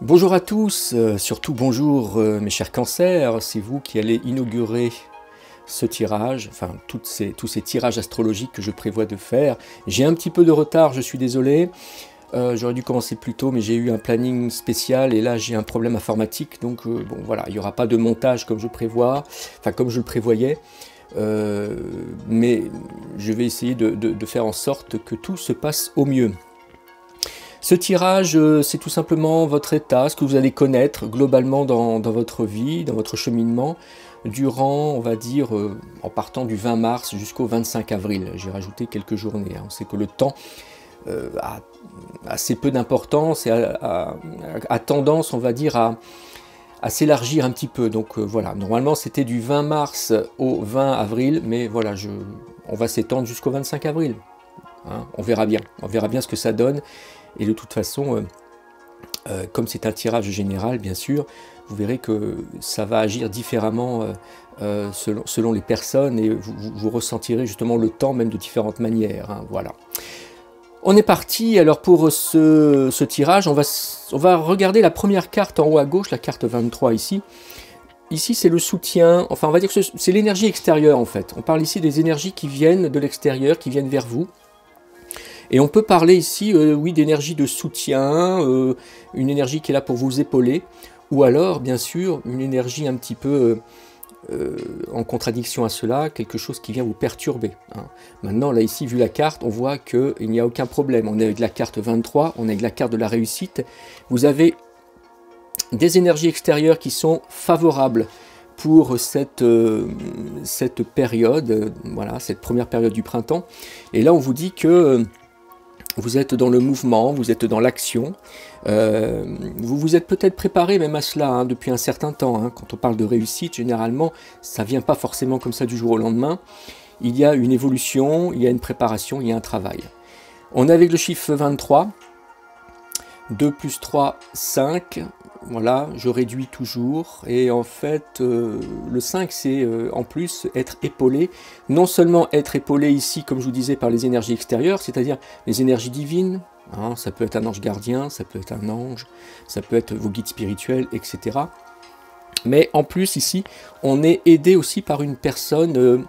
Bonjour à tous, surtout bonjour mes chers cancers, c'est vous qui allez inaugurer ce tirage, enfin tous ces tirages astrologiques que je prévois de faire. J'ai un petit peu de retard, je suis désolé, j'aurais dû commencer plus tôt mais j'ai eu un planning spécial et là j'ai un problème informatique, donc bon voilà, il n'y aura pas de montage comme je prévois, enfin comme je le prévoyais, mais je vais essayer de faire en sorte que tout se passe au mieux. Ce tirage, c'est tout simplement votre état, ce que vous allez connaître globalement dans votre vie, dans votre cheminement, durant, on va dire, en partant du 20 mars jusqu'au 25 avril. J'ai rajouté quelques journées. On sait que le temps a assez peu d'importance et a tendance, on va dire, à s'élargir un petit peu. Donc voilà, normalement c'était du 20 mars au 20 avril, mais voilà, on va s'étendre jusqu'au 25 avril. Hein, on verra bien ce que ça donne. Et de toute façon, comme c'est un tirage général, bien sûr, vous verrez que ça va agir différemment selon les personnes et vous ressentirez justement le temps même de différentes manières. Hein, voilà. On est parti, alors pour ce tirage, on va regarder la première carte en haut à gauche, la carte 23 ici. Ici, c'est le soutien, enfin on va dire que c'est l'énergie extérieure en fait. On parle ici des énergies qui viennent de l'extérieur, qui viennent vers vous. Et on peut parler ici, oui, d'énergie de soutien, une énergie qui est là pour vous épauler, ou alors, bien sûr, une énergie un petit peu en contradiction à cela, quelque chose qui vient vous perturber. Hein. Maintenant, là, ici, vu la carte, on voit qu'il n'y a aucun problème. On est avec la carte 23, on est avec la carte de la réussite. Vous avez des énergies extérieures qui sont favorables pour cette période, voilà, cette première période du printemps. Et là, on vous dit que vous êtes dans le mouvement, vous êtes dans l'action, vous vous êtes peut-être préparé même à cela hein, depuis un certain temps. Hein. Quand on parle de réussite, généralement, ça ne vient pas forcément comme ça du jour au lendemain. Il y a une évolution, il y a une préparation, il y a un travail. On est avec le chiffre 23, 2 plus 3, 5, voilà, je réduis toujours, et en fait, le 5, c'est en plus être épaulé, non seulement être épaulé ici, comme je vous disais, par les énergies extérieures, c'est-à-dire les énergies divines, hein, ça peut être un ange gardien, ça peut être un ange, ça peut être vos guides spirituels, etc. Mais en plus, ici, on est aidé aussi par une personne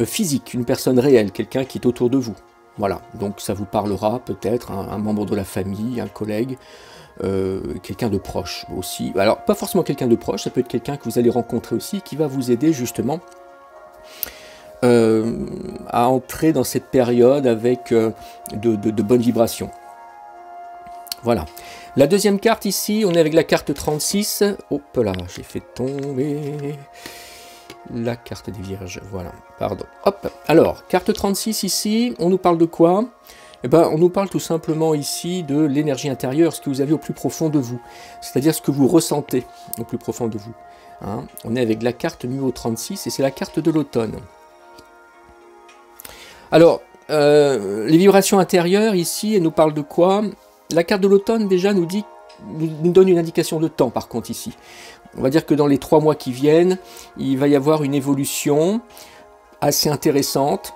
physique, une personne réelle, quelqu'un qui est autour de vous. Voilà, donc ça vous parlera peut-être, hein, un membre de la famille, un collègue, quelqu'un de proche aussi. Alors, pas forcément quelqu'un de proche, ça peut être quelqu'un que vous allez rencontrer aussi, qui va vous aider justement à entrer dans cette période avec de bonnes vibrations. Voilà. La deuxième carte ici, on est avec la carte 36. Hop là, j'ai fait tomber la carte des vierges, voilà, pardon. Hop, alors, carte 36 ici, on nous parle de quoi? Eh ben, on nous parle tout simplement ici de l'énergie intérieure, ce que vous avez au plus profond de vous, c'est-à-dire ce que vous ressentez au plus profond de vous. Hein. On est avec la carte numéro 36 et c'est la carte de l'automne. Alors, les vibrations intérieures ici, elles nous parlent de quoi? La carte de l'automne déjà nous donne une indication de temps par contre ici. On va dire que dans les 3 mois qui viennent, il va y avoir une évolution assez intéressante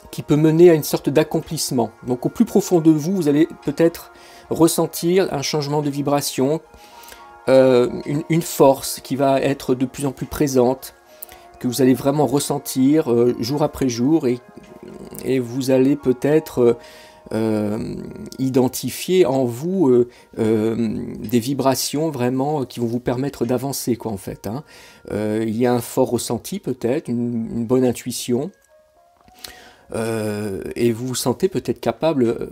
qui peut mener à une sorte d'accomplissement. Donc au plus profond de vous, vous allez peut-être ressentir un changement de vibration, une force qui va être de plus en plus présente, que vous allez vraiment ressentir jour après jour, et vous allez peut-être identifier en vous des vibrations vraiment qui vont vous permettre d'avancer, quoi, en fait. Hein. Il y a un fort ressenti peut-être, une bonne intuition, et vous vous sentez peut-être capable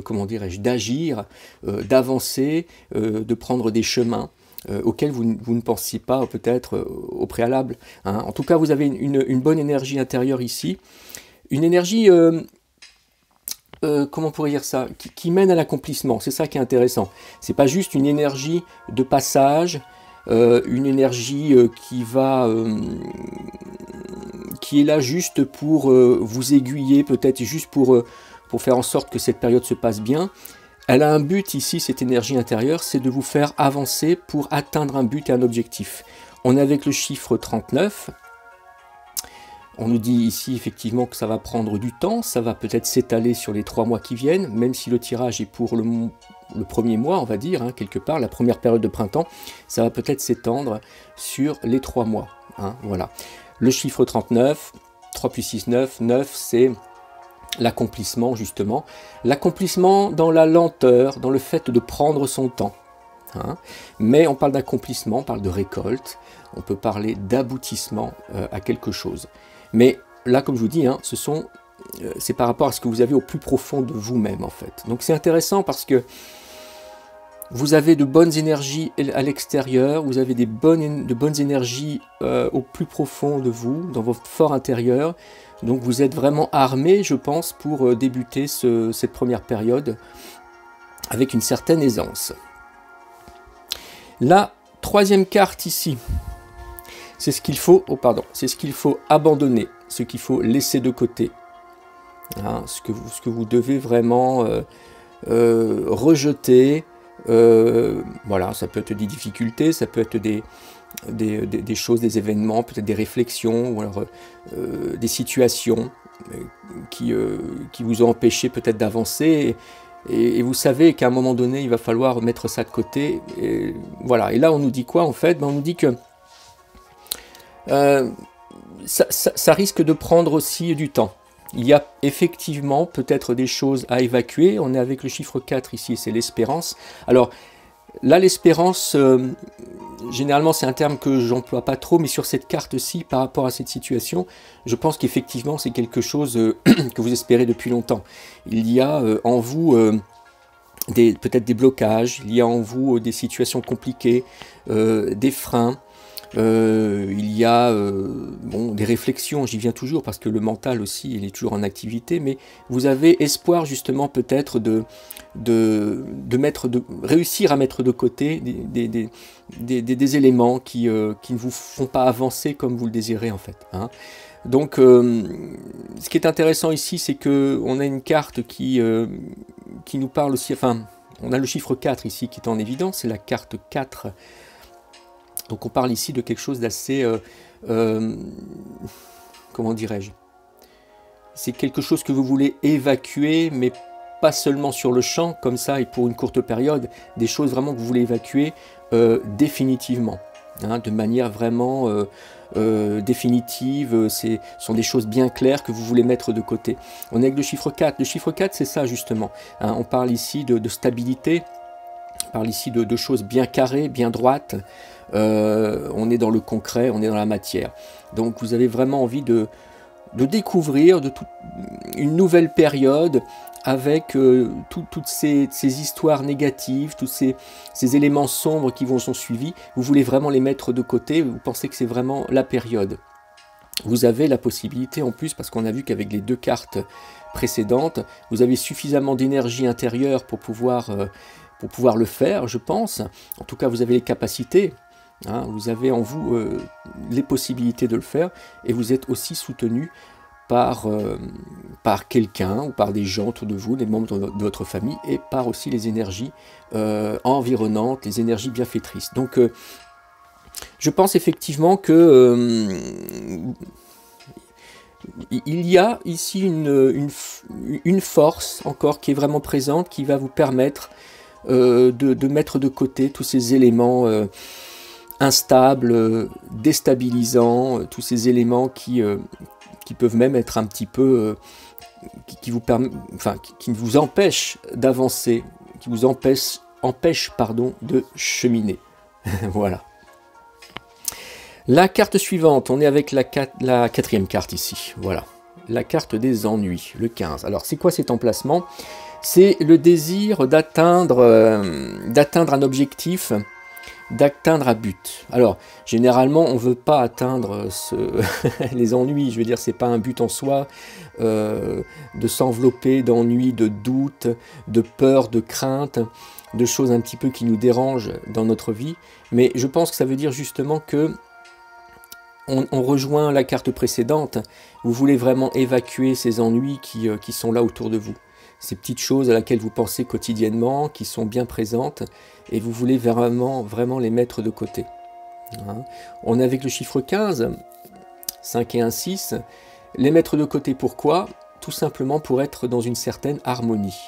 comment dirais-je, d'agir, d'avancer, de prendre des chemins auxquels vous ne pensiez pas peut-être au préalable. Hein. En tout cas, vous avez une bonne énergie intérieure ici, une énergie, comment on pourrait dire ça, qui mène à l'accomplissement. C'est ça qui est intéressant. C'est pas juste une énergie de passage, une énergie qui est là juste pour vous aiguiller, peut-être juste pour faire en sorte que cette période se passe bien. Elle a un but ici, cette énergie intérieure, c'est de vous faire avancer pour atteindre un but et un objectif. On est avec le chiffre 39. On nous dit ici effectivement que ça va prendre du temps, ça va peut-être s'étaler sur les 3 mois qui viennent, même si le tirage est pour le premier mois, on va dire, hein, quelque part, la première période de printemps, ça va peut-être s'étendre sur les 3 mois. Hein, voilà. Le chiffre 39, 3 plus 6, 9, 9 c'est l'accomplissement justement. L'accomplissement dans la lenteur, dans le fait de prendre son temps. Hein. Mais on parle d'accomplissement, on parle de récolte, on peut parler d'aboutissement à quelque chose. Mais là, comme je vous dis, hein, c'est par rapport à ce que vous avez au plus profond de vous-même en fait. Donc c'est intéressant parce que vous avez de bonnes énergies à l'extérieur, vous avez de bonnes énergies au plus profond de vous, dans votre fort intérieur. Donc vous êtes vraiment armé, je pense, pour débuter cette première période avec une certaine aisance. La troisième carte ici, c'est ce qu'il faut, c'est ce qu'il faut abandonner, ce qu'il faut laisser de côté. Hein, ce que vous devez vraiment rejeter. Voilà, ça peut être des difficultés, ça peut être des choses, des événements, peut-être des réflexions, ou alors des situations qui vous ont empêché peut-être d'avancer. Et vous savez qu'à un moment donné, il va falloir mettre ça de côté. Et voilà. Et là, on nous dit quoi en fait? On nous dit que ça risque de prendre aussi du temps. Il y a effectivement peut-être des choses à évacuer. On est avec le chiffre 4 ici, c'est l'espérance. Alors là, l'espérance, généralement c'est un terme que j'emploie pas trop, mais sur cette carte-ci, par rapport à cette situation, je pense qu'effectivement c'est quelque chose que vous espérez depuis longtemps. Il y a en vous peut-être des blocages, il y a en vous des situations compliquées, des freins. Il y a des réflexions, j'y viens toujours parce que le mental aussi il est toujours en activité, mais vous avez espoir justement peut-être de réussir à mettre de côté des éléments qui ne vous font pas avancer comme vous le désirez en fait. Hein. Donc ce qui est intéressant ici, c'est qu'on a une carte qui nous parle aussi, enfin on a le chiffre 4 ici qui est en évidence, c'est la carte 4. Donc on parle ici de quelque chose d'assez, comment dirais-je, c'est quelque chose que vous voulez évacuer, mais pas seulement sur le champ, comme ça, et pour une courte période, des choses vraiment que vous voulez évacuer définitivement, hein, de manière vraiment définitive, ce sont des choses bien claires que vous voulez mettre de côté. On est avec le chiffre 4, le chiffre 4 c'est ça justement, hein, on parle ici de stabilité, on parle ici de choses bien carrées, bien droites. On est dans le concret, on est dans la matière. Donc vous avez vraiment envie de découvrir une nouvelle période avec toutes ces histoires négatives, tous ces éléments sombres qui sont suivis. Vous voulez vraiment les mettre de côté, vous pensez que c'est vraiment la période. Vous avez la possibilité en plus, parce qu'on a vu qu'avec les 2 cartes précédentes, vous avez suffisamment d'énergie intérieure pour pouvoir le faire, je pense. En tout cas, vous avez les capacités. Hein, vous avez en vous les possibilités de le faire et vous êtes aussi soutenu par quelqu'un ou par des gens autour de vous, des membres de votre famille et par aussi les énergies environnantes, les énergies bienfaitrices. Donc je pense effectivement que il y a ici une force encore qui est vraiment présente, qui va vous permettre de mettre de côté tous ces éléments instables, déstabilisants, tous ces éléments qui peuvent même être un petit peu, qui ne vous empêchent d'avancer, qui vous empêchent de cheminer. Voilà. La carte suivante, on est avec la 4e carte ici. Voilà. La carte des ennuis, le 15. Alors, c'est quoi cet emplacement? C'est le désir d'atteindre un objectif, d'atteindre un but. Alors, généralement, on ne veut pas atteindre les ennuis. Je veux dire, c'est pas un but en soi de s'envelopper d'ennuis, de doutes, de peur, de crainte, de choses un petit peu qui nous dérangent dans notre vie. Mais je pense que ça veut dire justement que on rejoint la carte précédente. Vous voulez vraiment évacuer ces ennuis qui sont là autour de vous. Ces petites choses à laquelle vous pensez quotidiennement, qui sont bien présentes, et vous voulez vraiment les mettre de côté. Hein. On est avec le chiffre 15. 5 et 1, 6. Les mettre de côté, pourquoi? Tout simplement pour être dans une certaine harmonie,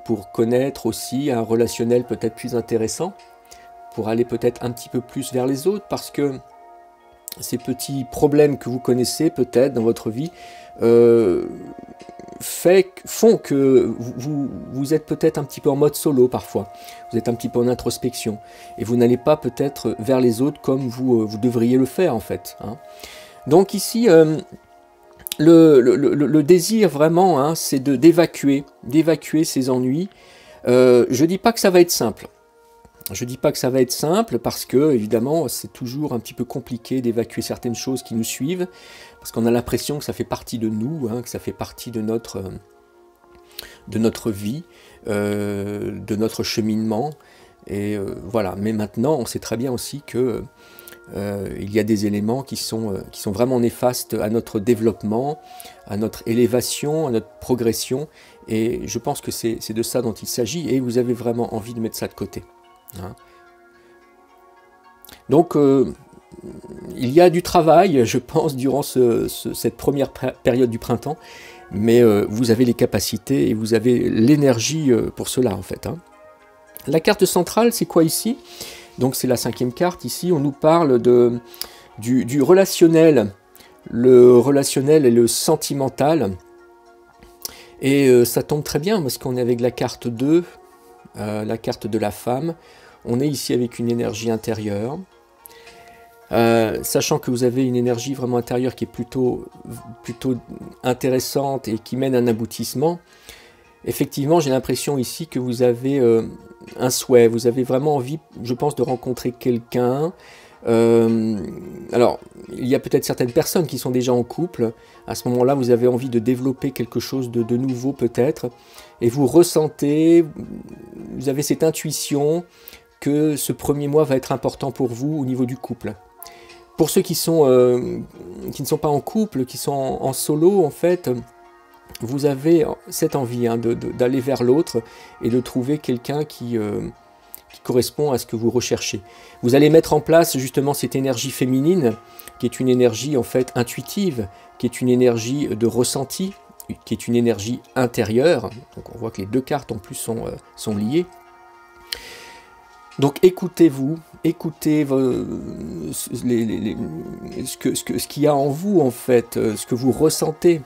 pour connaître aussi un relationnel peut-être plus intéressant, pour aller peut-être un petit peu plus vers les autres, parce que ces petits problèmes que vous connaissez peut-être dans votre vie font que vous êtes peut-être un petit peu en mode solo parfois, vous êtes un petit peu en introspection, et vous n'allez pas peut-être vers les autres comme vous devriez le faire en fait, hein. Donc ici, le désir vraiment, hein, c'est d'évacuer ces ennuis. Je ne dis pas que ça va être simple. Je ne dis pas que ça va être simple parce que, évidemment, c'est toujours un petit peu compliqué d'évacuer certaines choses qui nous suivent, parce qu'on a l'impression que ça fait partie de nous, hein, que ça fait partie de notre vie, de notre cheminement. Et voilà. Mais maintenant, on sait très bien aussi que il y a des éléments qui sont vraiment néfastes à notre développement, à notre élévation, à notre progression. Et je pense que c'est de ça dont il s'agit, et vous avez vraiment envie de mettre ça de côté. Hein. Donc, il y a du travail, je pense, durant cette première période du printemps, mais vous avez les capacités et vous avez l'énergie pour cela, en fait. Hein. La carte centrale, c'est quoi ici? Donc, c'est la 5e carte. Ici, on nous parle du relationnel. Le relationnel et le sentimental. Et ça tombe très bien, parce qu'on est avec la carte 2, la carte de la femme. On est ici avec une énergie intérieure, sachant que vous avez une énergie vraiment intérieure qui est plutôt intéressante et qui mène à un aboutissement. Effectivement, j'ai l'impression ici que vous avez un souhait, vous avez vraiment envie, je pense, de rencontrer quelqu'un. Alors, il y a peut-être certaines personnes qui sont déjà en couple. À ce moment-là, vous avez envie de développer quelque chose de nouveau peut-être, et vous ressentez, vous avez cette intuition que ce premier mois va être important pour vous au niveau du couple. Pour ceux qui ne sont pas en couple, qui sont en solo, en fait, vous avez cette envie, hein, d'aller vers l'autre et de trouver quelqu'un qui correspond à ce que vous recherchez. Vous allez mettre en place justement cette énergie féminine, qui est une énergie en fait intuitive, qui est une énergie de ressenti, qui est une énergie intérieure. Donc on voit que les deux cartes en plus sont liées. Donc écoutez-vous, écoutez ce qu'il y a en vous en fait, ce que vous ressentez.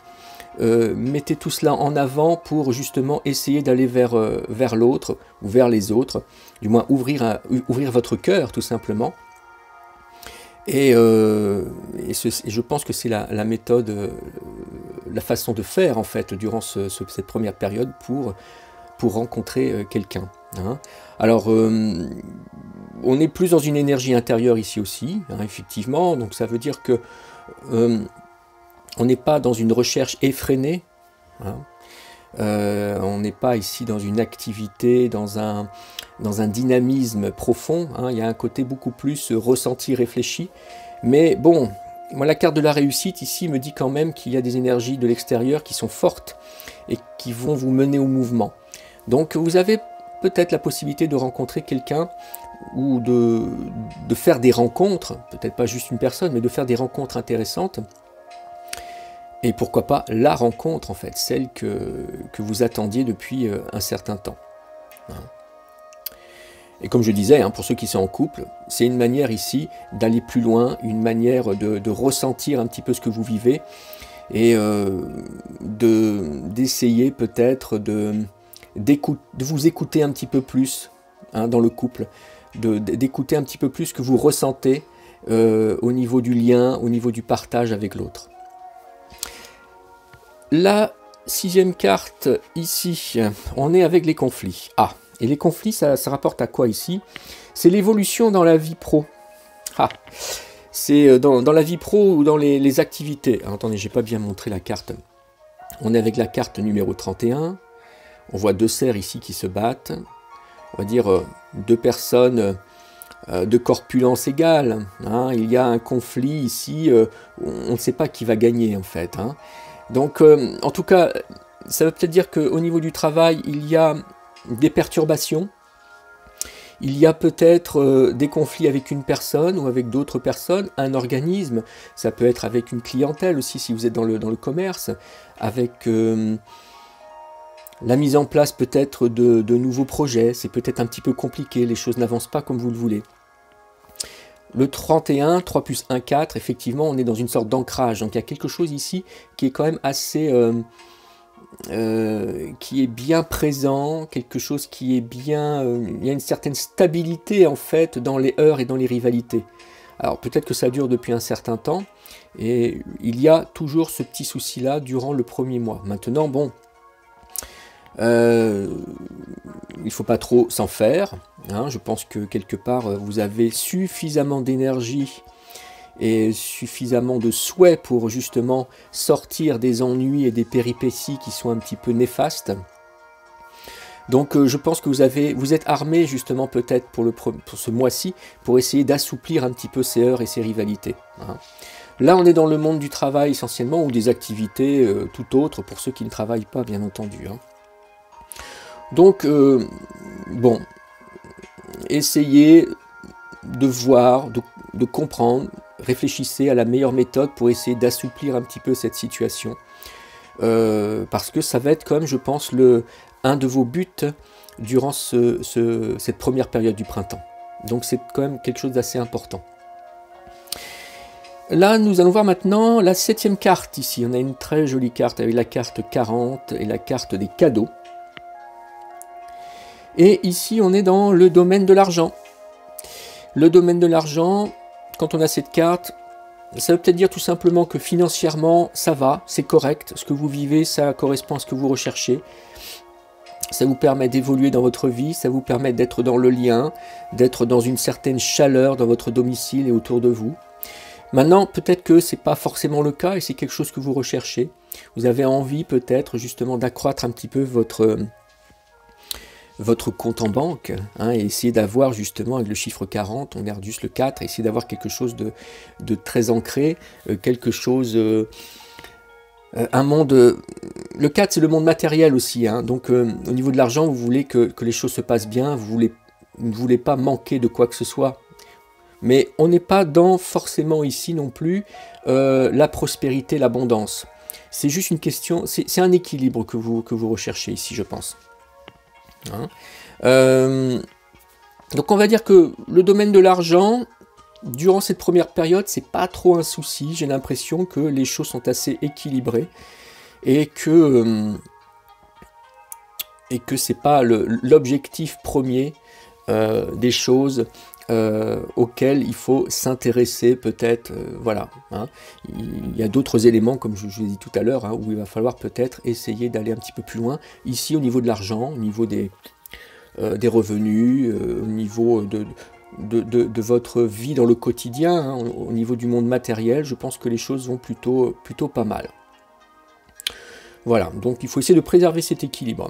Mettez tout cela en avant pour justement essayer d'aller vers l'autre ou vers les autres, du moins ouvrir votre cœur tout simplement. Et je pense que c'est la méthode, la façon de faire en fait durant cette première période pour rencontrer quelqu'un. Hein. Alors, on est plus dans une énergie intérieure ici aussi, hein, effectivement, donc ça veut dire que on n'est pas dans une recherche effrénée, hein. On n'est pas ici dans une activité, dans un dynamisme profond, hein. Il y a un côté beaucoup plus ressenti, réfléchi, mais bon, moi la carte de la réussite ici me dit quand même qu'il y a des énergies de l'extérieur qui sont fortes et qui vont vous mener au mouvement. Donc vous avez peut-être la possibilité de rencontrer quelqu'un ou de faire des rencontres, peut-être pas juste une personne, mais de faire des rencontres intéressantes. Et pourquoi pas la rencontre, en fait, celle que vous attendiez depuis un certain temps. Et comme je disais, hein, pour ceux qui sont en couple, c'est une manière ici d'aller plus loin, une manière de ressentir un petit peu ce que vous vivez et d'essayer peut-être de vous écouter un petit peu plus, hein, dans le couple, d'écouter un petit peu plus ce que vous ressentez au niveau du lien, au niveau du partage avec l'autre. La 6e carte, ici, on est avec les conflits. Ah, et les conflits, ça rapporte à quoi ici? C'est l'évolution dans la vie pro. Ah, c'est dans la vie pro ou dans les activités. Alors, attendez, j'ai pas bien montré la carte. On est avec la carte numéro 31. On voit deux cerfs ici qui se battent. On va dire deux personnes de corpulence égale. Hein. Il y a un conflit ici. On ne sait pas qui va gagner en fait. Hein. Donc, en tout cas, ça veut peut-être dire qu'au niveau du travail, il y a des perturbations. Il y a peut-être des conflits avec une personne ou avec d'autres personnes, un organisme, ça peut être avec une clientèle aussi si vous êtes dans le commerce, avec la mise en place peut-être de nouveaux projets, c'est peut-être un petit peu compliqué, les choses n'avancent pas comme vous le voulez. Le 31, 3 plus 1, 4, effectivement, on est dans une sorte d'ancrage. Donc il y a quelque chose ici qui est quand même assez... qui est bien présent, quelque chose qui est bien... il y a une certaine stabilité, en fait, dans les heurts et dans les rivalités. Alors peut-être que ça dure depuis un certain temps, et il y a toujours ce petit souci-là durant le premier mois. Maintenant, bon... il ne faut pas trop s'en faire, hein. Je pense que quelque part vous avez suffisamment d'énergie et suffisamment de souhait pour justement sortir des ennuis et des péripéties qui sont un petit peu néfastes. Donc je pense que vous êtes armé justement peut-être pour ce mois-ci pour essayer d'assouplir un petit peu ces heurts et ces rivalités, hein. Là on est dans le monde du travail essentiellement, ou des activités tout autres pour ceux qui ne travaillent pas bien entendu, hein. Donc, bon, essayez de voir, de comprendre, réfléchissez à la meilleure méthode pour essayer d'assouplir un petit peu cette situation. Parce que ça va être comme, je pense, un de vos buts durant cette première période du printemps. Donc c'est quand même quelque chose d'assez important. Là, nous allons voir maintenant la 7e carte ici. On a une très jolie carte avec la carte 40 et la carte des cadeaux. Et ici, on est dans le domaine de l'argent. Le domaine de l'argent, quand on a cette carte, ça veut peut-être dire tout simplement que financièrement, ça va, c'est correct. Ce que vous vivez, ça correspond à ce que vous recherchez. Ça vous permet d'évoluer dans votre vie, ça vous permet d'être dans le lien, d'être dans une certaine chaleur dans votre domicile et autour de vous. Maintenant, peut-être que ce n'est pas forcément le cas et c'est quelque chose que vous recherchez. Vous avez envie peut-être justement d'accroître un petit peu votre compte en banque, hein, et essayer d'avoir justement avec le chiffre 40, on garde juste le 4, essayer d'avoir quelque chose de très ancré, quelque chose, un monde, le 4 c'est le monde matériel aussi, hein, donc au niveau de l'argent vous voulez que les choses se passent bien, vous ne voulez pas manquer de quoi que ce soit, mais on n'est pas dans forcément ici non plus la prospérité, l'abondance, c'est juste une question, c'est un équilibre que vous recherchez ici je pense. Hein. Donc on va dire que le domaine de l'argent, durant cette première période, c'est pas trop un souci. J'ai l'impression que les choses sont assez équilibrées et que c'est pas l'objectif premier des choses auxquelles il faut s'intéresser peut-être, voilà, hein. Il y a d'autres éléments, comme je vous ai dit tout à l'heure, hein, où il va falloir peut-être essayer d'aller un petit peu plus loin. Ici, au niveau de l'argent, au niveau des revenus, au niveau de votre vie dans le quotidien, hein, au niveau du monde matériel, je pense que les choses vont plutôt pas mal. Voilà, donc il faut essayer de préserver cet équilibre.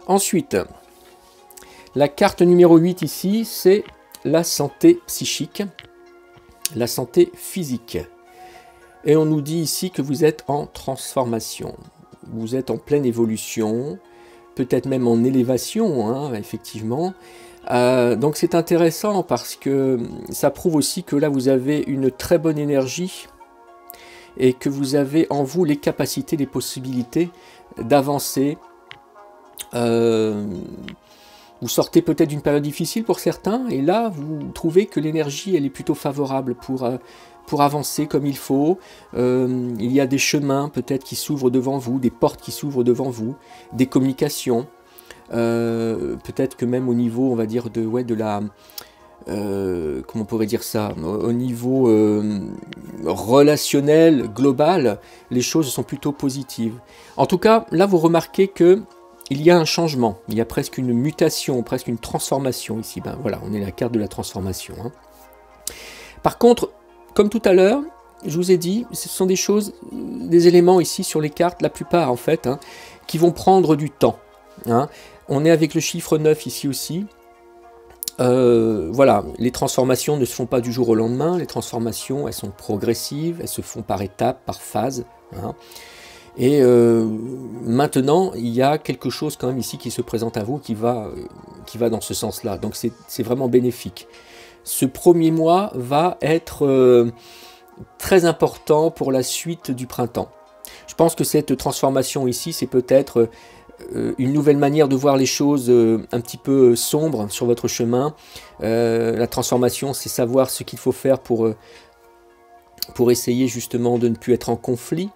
Ensuite, la carte numéro 8 ici, c'est la santé psychique, la santé physique. Et on nous dit ici que vous êtes en transformation, vous êtes en pleine évolution, peut-être même en élévation, hein, effectivement. Donc c'est intéressant parce que ça prouve aussi que là vous avez une très bonne énergie et que vous avez en vous les capacités, les possibilités d'avancer. Vous sortez peut-être d'une période difficile pour certains, et là, vous trouvez que l'énergie, elle est plutôt favorable pour avancer comme il faut. Il y a des chemins peut-être qui s'ouvrent devant vous, des portes qui s'ouvrent devant vous, des communications. Peut-être que même au niveau, on va dire, de la... comment on pourrait dire ça, au niveau relationnel, global, les choses sont plutôt positives. En tout cas, là, vous remarquez que il y a un changement, il y a presque une mutation, presque une transformation ici. Ben voilà, on est la carte de la transformation, hein. Par contre, comme tout à l'heure, je vous ai dit, ce sont des choses, des éléments ici sur les cartes, la plupart en fait, hein, qui vont prendre du temps, hein. On est avec le chiffre 9 ici aussi. Voilà, les transformations ne se font pas du jour au lendemain, les transformations, elles sont progressives, elles se font par étapes, par phase, hein. Et maintenant, il y a quelque chose quand même ici qui se présente à vous, qui va dans ce sens-là. Donc c'est vraiment bénéfique. Ce premier mois va être très important pour la suite du printemps. Je pense que cette transformation ici, c'est peut-être une nouvelle manière de voir les choses un petit peu sombres sur votre chemin. La transformation, c'est savoir ce qu'il faut faire pour essayer justement de ne plus être en conflit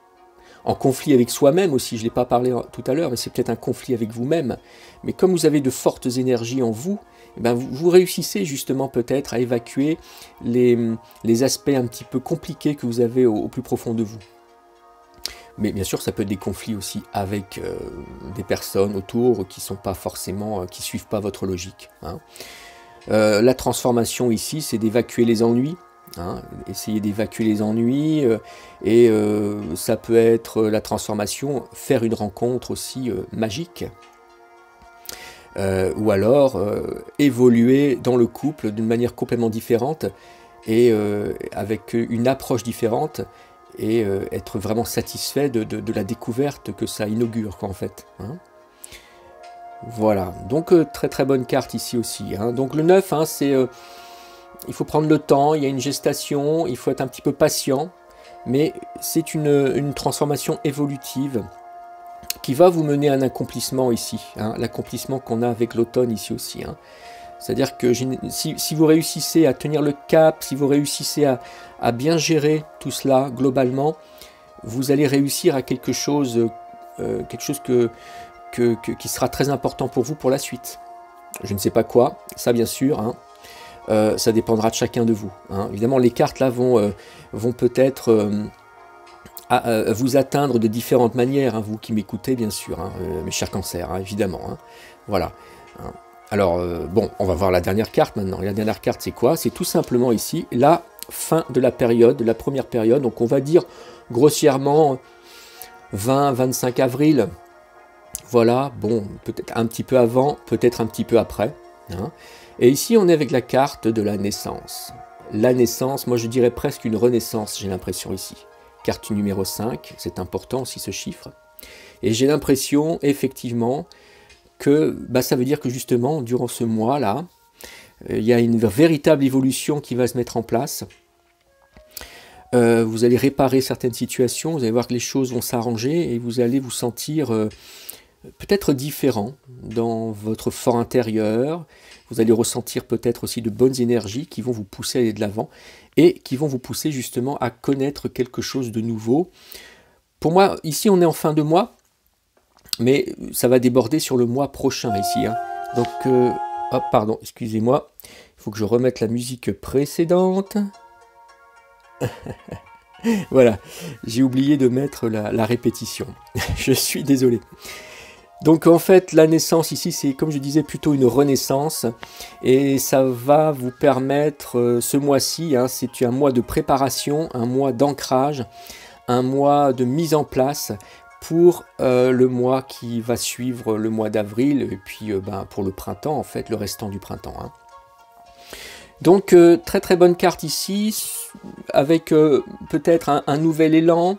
avec soi-même aussi. Je ne l'ai pas parlé tout à l'heure, mais c'est peut-être un conflit avec vous-même. Mais comme vous avez de fortes énergies en vous, eh ben vous réussissez justement peut-être à évacuer les aspects un petit peu compliqués que vous avez au plus profond de vous. Mais bien sûr, ça peut être des conflits aussi avec des personnes autour qui sont pas forcément, qui suivent pas votre logique. Hein. La transformation ici, c'est d'évacuer les ennuis. Hein, essayer d'évacuer les ennuis et ça peut être la transformation, faire une rencontre aussi magique ou alors évoluer dans le couple d'une manière complètement différente et avec une approche différente et être vraiment satisfait de la découverte que ça inaugure quoi, en fait. Hein. Voilà, donc très très bonne carte ici aussi. Hein. Donc le 9, hein, c'est... il faut prendre le temps, il y a une gestation, il faut être un petit peu patient, mais c'est une transformation évolutive qui va vous mener à un accomplissement ici, hein, l'accomplissement qu'on a avec l'automne ici aussi. Hein. C'est-à-dire que si vous réussissez à tenir le cap, si vous réussissez à bien gérer tout cela globalement, vous allez réussir à quelque chose qui sera très important pour vous pour la suite. Je ne sais pas quoi, ça bien sûr, hein. Ça dépendra de chacun de vous. Hein. Évidemment, les cartes là vont peut-être vous atteindre de différentes manières, hein, vous qui m'écoutez bien sûr, hein, mes chers cancers, hein, évidemment. Hein. Voilà. Hein. Alors, bon, on va voir la dernière carte maintenant. Et la dernière carte, c'est quoi? C'est tout simplement ici, la fin de la période, de la première période. Donc, on va dire grossièrement 20-25 avril. Voilà, bon, peut-être un petit peu avant, peut-être un petit peu après. Hein. Et ici, on est avec la carte de la naissance. La naissance, moi je dirais presque une renaissance, j'ai l'impression ici. Carte numéro 5, c'est important aussi ce chiffre. Et j'ai l'impression, effectivement, que ça veut dire que justement, durant ce mois-là, il y a une véritable évolution qui va se mettre en place. Vous allez réparer certaines situations, vous allez voir que les choses vont s'arranger et vous allez vous sentir peut-être différent dans votre fort intérieur. Vous allez ressentir peut-être aussi de bonnes énergies qui vont vous pousser à aller de l'avant et qui vont vous pousser justement à connaître quelque chose de nouveau. Pour moi, ici on est en fin de mois, mais ça va déborder sur le mois prochain ici. Hein. Donc, hop, pardon, excusez-moi, il faut que je remette la musique précédente. Voilà, j'ai oublié de mettre la répétition. Je suis désolé. Donc en fait, la naissance ici, c'est comme je disais plutôt une renaissance et ça va vous permettre, ce mois-ci, hein, c'est un mois de préparation, un mois d'ancrage, un mois de mise en place pour le mois qui va suivre le mois d'avril et puis pour le printemps, en fait, le restant du printemps. Hein. Donc très très bonne carte ici, avec peut-être un nouvel élan.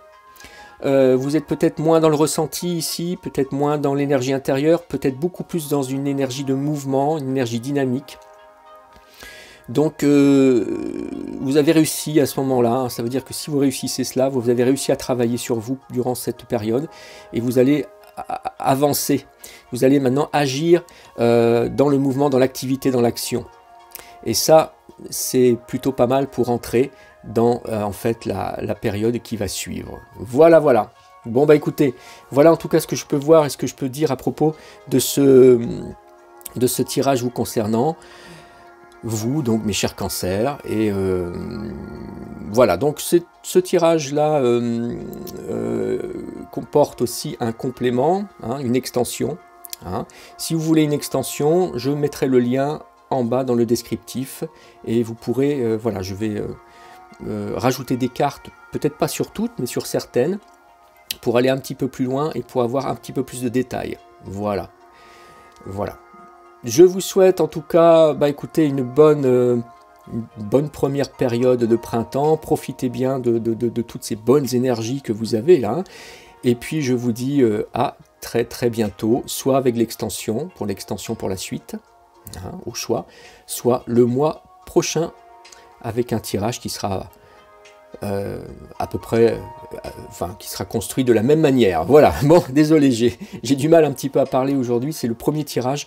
Vous êtes peut-être moins dans le ressenti ici, peut-être moins dans l'énergie intérieure, peut-être beaucoup plus dans une énergie de mouvement, une énergie dynamique. Donc vous avez réussi à ce moment-là, hein, ça veut dire que si vous réussissez cela, vous avez réussi à travailler sur vous durant cette période et vous allez avancer. Vous allez maintenant agir dans le mouvement, dans l'activité, dans l'action. Et ça, c'est plutôt pas mal pour entrer dans en fait la période qui va suivre. Voilà, voilà. Bon bah écoutez, voilà en tout cas ce que je peux voir et ce que je peux dire à propos de ce tirage vous concernant, vous donc mes chers cancers. Et voilà, donc ce tirage là comporte aussi un complément, hein, une extension. Hein. Si vous voulez une extension, je mettrai le lien en bas dans le descriptif et vous pourrez, voilà, je vais rajouter des cartes, peut-être pas sur toutes, mais sur certaines, pour aller un petit peu plus loin et pour avoir un petit peu plus de détails. Voilà. Voilà. Je vous souhaite en tout cas, écoutez, une bonne première période de printemps. Profitez bien de toutes ces bonnes énergies que vous avez là. Et puis je vous dis à très bientôt, soit avec l'extension pour la suite, hein, au choix, soit le mois prochain avec un tirage qui sera à peu près, qui sera construit de la même manière. Voilà, bon, désolé, j'ai du mal un petit peu à parler aujourd'hui, c'est le premier tirage,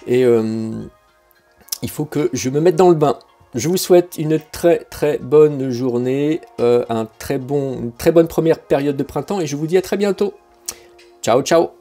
et il faut que je me mette dans le bain. Je vous souhaite une très bonne journée, une très bonne première période de printemps, et je vous dis à très bientôt. Ciao, ciao!